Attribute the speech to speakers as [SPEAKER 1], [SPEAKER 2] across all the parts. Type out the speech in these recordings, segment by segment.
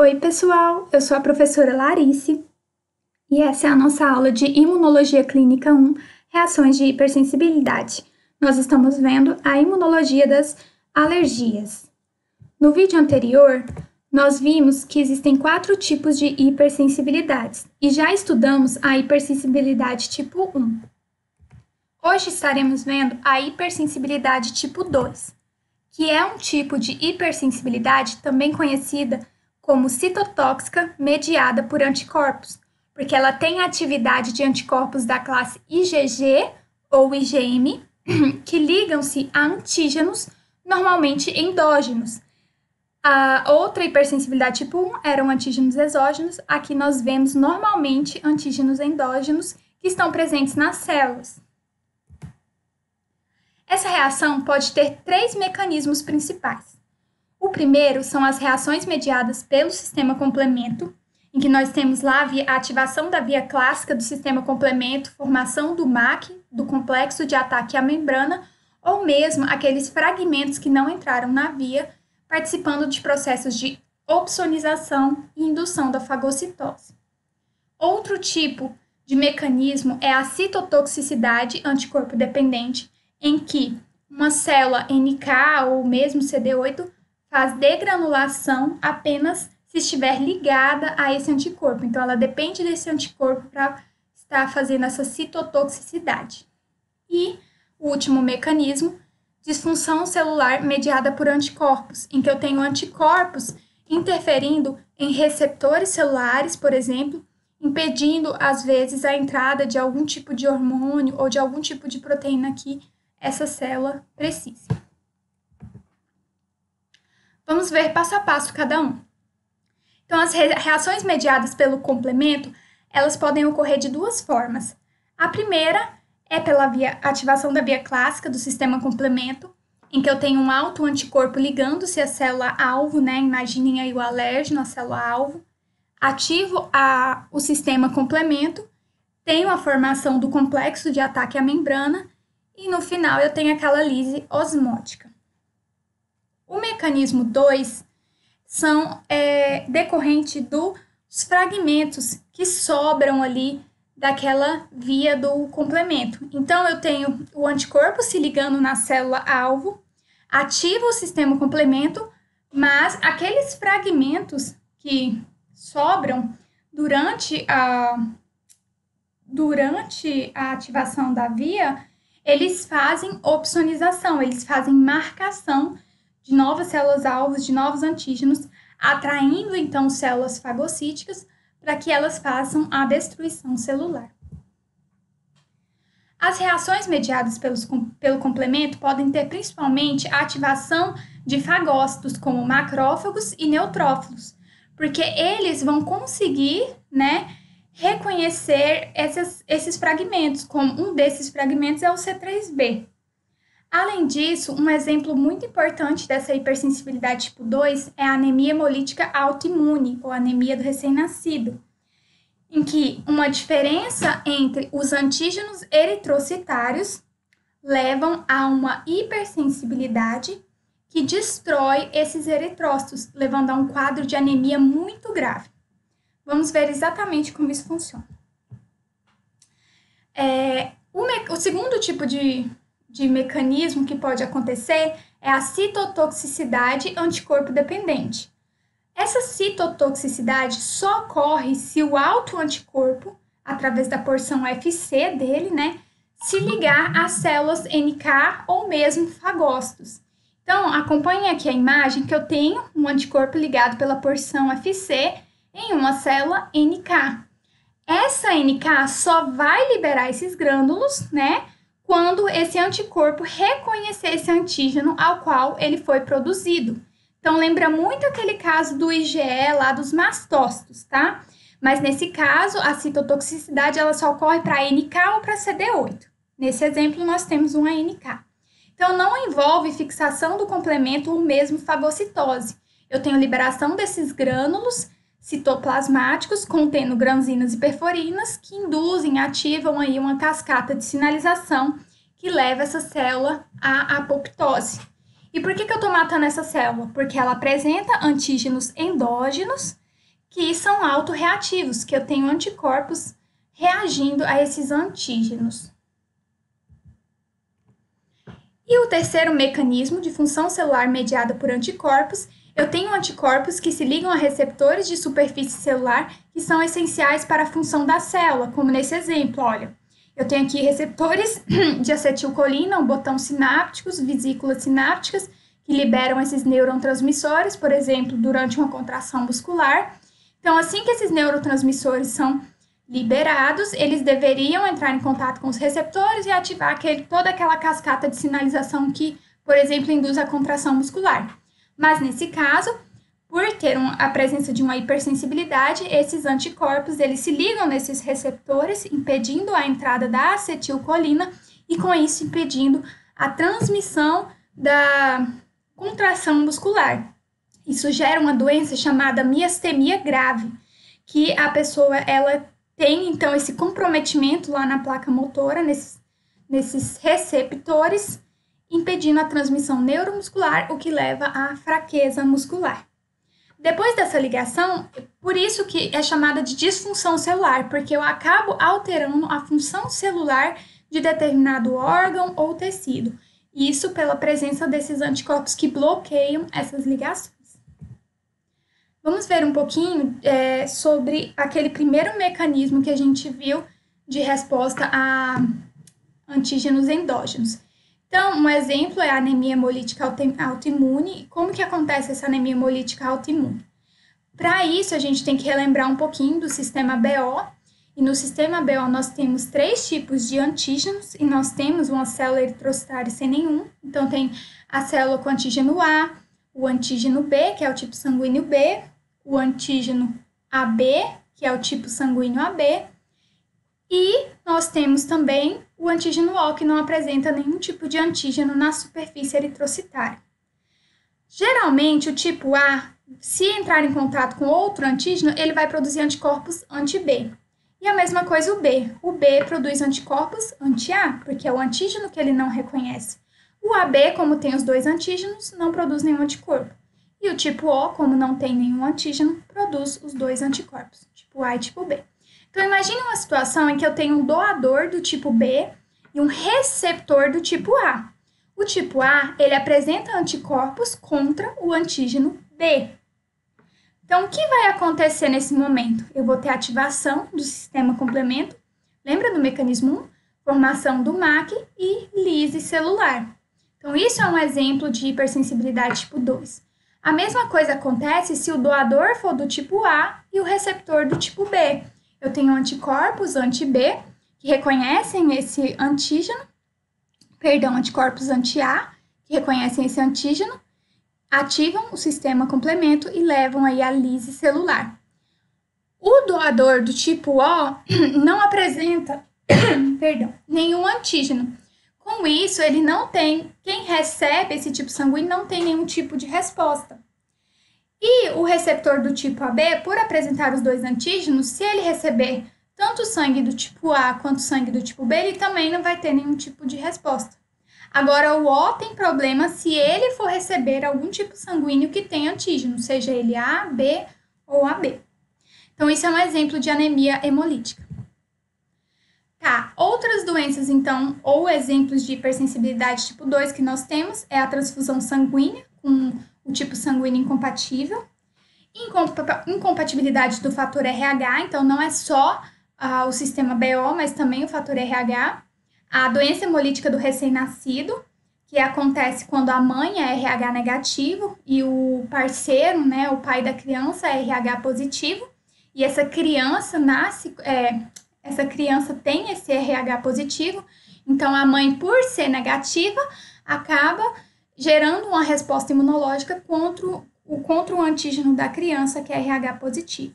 [SPEAKER 1] Oi, pessoal! Eu sou a professora Larice e essa é a nossa aula de Imunologia Clínica 1, Reações de Hipersensibilidade. Nós estamos vendo a imunologia das alergias. No vídeo anterior, nós vimos que existem 4 tipos de hipersensibilidades e já estudamos a hipersensibilidade tipo 1. Hoje estaremos vendo a hipersensibilidade tipo 2, que é um tipo de hipersensibilidade também conhecida como citotóxica mediada por anticorpos, porque ela tem a atividade de anticorpos da classe IgG ou IgM, que ligam-se a antígenos, normalmente endógenos. A outra hipersensibilidade tipo 1 eram antígenos exógenos, aqui nós vemos normalmente antígenos endógenos que estão presentes nas células. Essa reação pode ter 3 mecanismos principais. O primeiro são as reações mediadas pelo sistema complemento, em que nós temos lá a ativação da via clássica do sistema complemento, formação do MAC, do complexo de ataque à membrana, ou mesmo aqueles fragmentos que não entraram na via, participando de processos de opsonização e indução da fagocitose. Outro tipo de mecanismo é a citotoxicidade anticorpo dependente, em que uma célula NK ou mesmo CD8 faz degranulação apenas se estiver ligada a esse anticorpo. Então, ela depende desse anticorpo para estar fazendo essa citotoxicidade. E o último mecanismo, disfunção celular mediada por anticorpos, em que eu tenho anticorpos interferindo em receptores celulares, por exemplo, impedindo, às vezes, a entrada de algum tipo de hormônio ou de algum tipo de proteína que essa célula precisa. Vamos ver passo a passo cada um. Então, as reações mediadas pelo complemento, elas podem ocorrer de 2 formas. A primeira é pela ativação da via clássica do sistema complemento, em que eu tenho um autoanticorpo ligando-se à célula-alvo, né? Imaginem aí o alérgeno, a célula-alvo. Ativo o sistema complemento, tenho a formação do complexo de ataque à membrana e, no final, eu tenho aquela lise osmótica. O mecanismo 2 são decorrente dos fragmentos que sobram ali daquela via do complemento. Então, eu tenho o anticorpo se ligando na célula-alvo, ativa o sistema complemento, mas aqueles fragmentos que sobram durante a ativação da via, eles fazem opsonização, eles fazem marcação de novas células-alvos, de novos antígenos, atraindo, então, células fagocíticas para que elas façam a destruição celular. As reações mediadas pelo complemento podem ter, principalmente, a ativação de fagócitos, como macrófagos e neutrófilos, porque eles vão conseguir, reconhecer esses fragmentos, como um desses fragmentos é o C3b. Além disso, um exemplo muito importante dessa hipersensibilidade tipo 2 é a anemia hemolítica autoimune, ou anemia do recém-nascido, em que uma diferença entre os antígenos eritrocitários levam a uma hipersensibilidade que destrói esses eritrócitos, levando a um quadro de anemia muito grave. Vamos ver exatamente como isso funciona. O segundo tipo de mecanismo que pode acontecer é a citotoxicidade anticorpo dependente. Essa citotoxicidade só ocorre se o autoanticorpo, através da porção FC dele, se ligar às células NK ou mesmo fagócitos. Então, acompanhe aqui a imagem que eu tenho um anticorpo ligado pela porção FC em uma célula NK. Essa NK só vai liberar esses grânulos, quando esse anticorpo reconhecer esse antígeno ao qual ele foi produzido. Então, lembra muito aquele caso do IgE lá dos mastócitos, tá? Mas nesse caso, a citotoxicidade ela só ocorre para NK ou para CD8. Nesse exemplo, nós temos uma NK. Então, não envolve fixação do complemento ou mesmo fagocitose. Eu tenho liberação desses grânulos citoplasmáticos contendo granzinas e perforinas que induzem, ativam aí uma cascata de sinalização que leva essa célula à apoptose. E por que eu estou matando essa célula? Porque ela apresenta antígenos endógenos que são autorreativos, que eu tenho anticorpos reagindo a esses antígenos. E o terceiro mecanismo de função celular mediada por anticorpos, eu tenho anticorpos que se ligam a receptores de superfície celular que são essenciais para a função da célula, como nesse exemplo, olha. Eu tenho aqui receptores de acetilcolina, botão sinápticos, vesículas sinápticas, que liberam esses neurotransmissores, por exemplo, durante uma contração muscular. Então, assim que esses neurotransmissores são liberados, eles deveriam entrar em contato com os receptores e ativar toda aquela cascata de sinalização que, por exemplo, induz a contração muscular. Mas, nesse caso, por ter a presença de uma hipersensibilidade, esses anticorpos eles se ligam nesses receptores, impedindo a entrada da acetilcolina e, com isso, impedindo a transmissão da contração muscular. Isso gera uma doença chamada miastenia grave, que a pessoa ela tem, então, esse comprometimento lá na placa motora, nesses receptores, impedindo a transmissão neuromuscular, o que leva à fraqueza muscular. Depois dessa ligação, por isso que é chamada de disfunção celular, porque eu acabo alterando a função celular de determinado órgão ou tecido. Isso pela presença desses anticorpos que bloqueiam essas ligações. Vamos ver um pouquinho sobre aquele primeiro mecanismo que a gente viu de resposta a antígenos endógenos. Então, um exemplo é a anemia hemolítica autoimune. Como que acontece essa anemia hemolítica autoimune? Para isso, a gente tem que relembrar um pouquinho do sistema BO. E no sistema BO nós temos 3 tipos de antígenos e nós temos uma célula eritrocitária sem nenhum. Então, tem a célula com antígeno A, o antígeno B, que é o tipo sanguíneo B, o antígeno AB, que é o tipo sanguíneo AB, e nós temos também o antígeno O, que não apresenta nenhum tipo de antígeno na superfície eritrocitária. Geralmente, o tipo A, se entrar em contato com outro antígeno, ele vai produzir anticorpos anti-B. E a mesma coisa o B. O B produz anticorpos anti-A, porque é o antígeno que ele não reconhece. O AB, como tem os 2 antígenos, não produz nenhum anticorpo. E o tipo O, como não tem nenhum antígeno, produz os 2 anticorpos, tipo A e tipo B. Então, imagine uma situação em que eu tenho um doador do tipo B e um receptor do tipo A. O tipo A, ele apresenta anticorpos contra o antígeno B. Então, o que vai acontecer nesse momento? Eu vou ter ativação do sistema complemento. Lembra do mecanismo 1? Formação do MAC e lise celular. Então, isso é um exemplo de hipersensibilidade tipo 2. A mesma coisa acontece se o doador for do tipo A e o receptor do tipo B. Eu tenho anticorpos anti-B, que reconhecem esse antígeno, anticorpos anti-A, que reconhecem esse antígeno, ativam o sistema complemento e levam aí a lise celular. O doador do tipo O não apresenta nenhum antígeno. Com isso, ele não tem, quem recebe esse tipo sanguíneo não tem nenhum tipo de resposta. E o receptor do tipo AB, por apresentar os 2 antígenos, se ele receber tanto sangue do tipo A quanto sangue do tipo B, ele também não vai ter nenhum tipo de resposta. Agora, o O tem problema se ele for receber algum tipo sanguíneo que tem antígeno, seja ele A, B ou AB. Então, isso é um exemplo de anemia hemolítica. Tá, outras doenças, então, ou exemplos de hipersensibilidade tipo 2 que nós temos é a transfusão sanguínea, com o tipo sanguíneo incompatível, incompatibilidade do fator RH, então não é só o sistema BO, mas também o fator RH, a doença hemolítica do recém-nascido, que acontece quando a mãe é RH negativo e o parceiro, né, o pai da criança é RH positivo, e essa criança essa criança tem esse RH positivo, então a mãe, por ser negativa, acaba gerando uma resposta imunológica contra o antígeno da criança, que é RH positivo.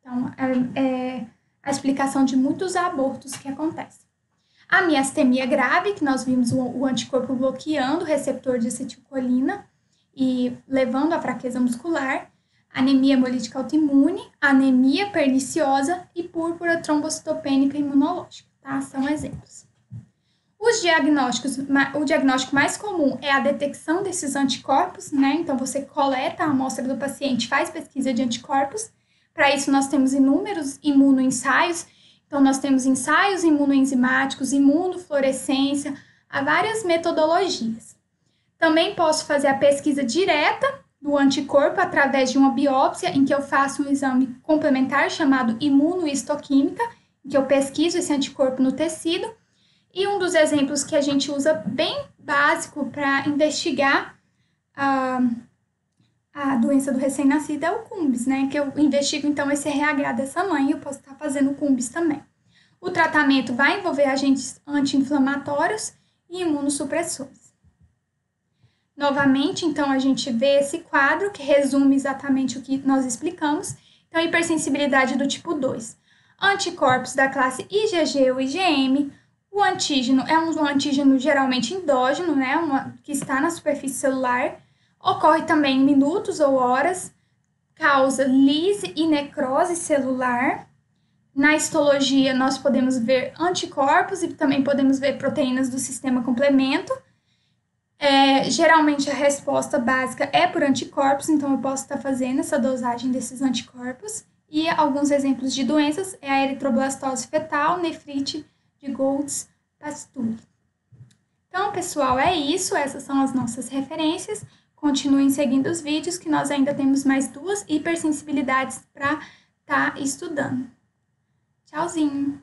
[SPEAKER 1] Então, é a explicação de muitos abortos que acontecem. A miastemia grave, que nós vimos o anticorpo bloqueando o receptor de acetilcolina e levando à fraqueza muscular, anemia hemolítica autoimune, anemia perniciosa e púrpura trombocitopênica imunológica, tá? São exemplos. O diagnóstico mais comum é a detecção desses anticorpos, né? Então, você coleta a amostra do paciente, faz pesquisa de anticorpos, Para isso, nós temos inúmeros imunoensaios. Então, nós temos ensaios imunoenzimáticos, imunofluorescência, há várias metodologias. Também posso fazer a pesquisa direta do anticorpo através de uma biópsia, em que eu faço um exame complementar chamado imunohistoquímica, em que eu pesquiso esse anticorpo no tecido. E um dos exemplos que a gente usa bem básico para investigar a doença do recém-nascido é o CUMBS, né? Que eu investigo, então, esse RH dessa mãe e eu posso estar fazendo o CUMBS também. O tratamento vai envolver agentes anti-inflamatórios e imunossupressores. Novamente, então, a gente vê esse quadro que resume exatamente o que nós explicamos. Então, hipersensibilidade do tipo 2. Anticorpos da classe IgG ou IgM. O antígeno é um antígeno geralmente endógeno, né? Que está na superfície celular. Ocorre também em minutos ou horas. Causa lise e necrose celular. Na histologia, nós podemos ver anticorpos e também podemos ver proteínas do sistema complemento. Geralmente, a resposta básica é por anticorpos, então eu posso estar fazendo essa dosagem desses anticorpos. E alguns exemplos de doenças é a eritroblastose fetal, nefrite de Gold's-Pasteury. Então, pessoal, é isso. Essas são as nossas referências. Continuem seguindo os vídeos, que nós ainda temos mais 2 hipersensibilidades para estar estudando. Tchauzinho!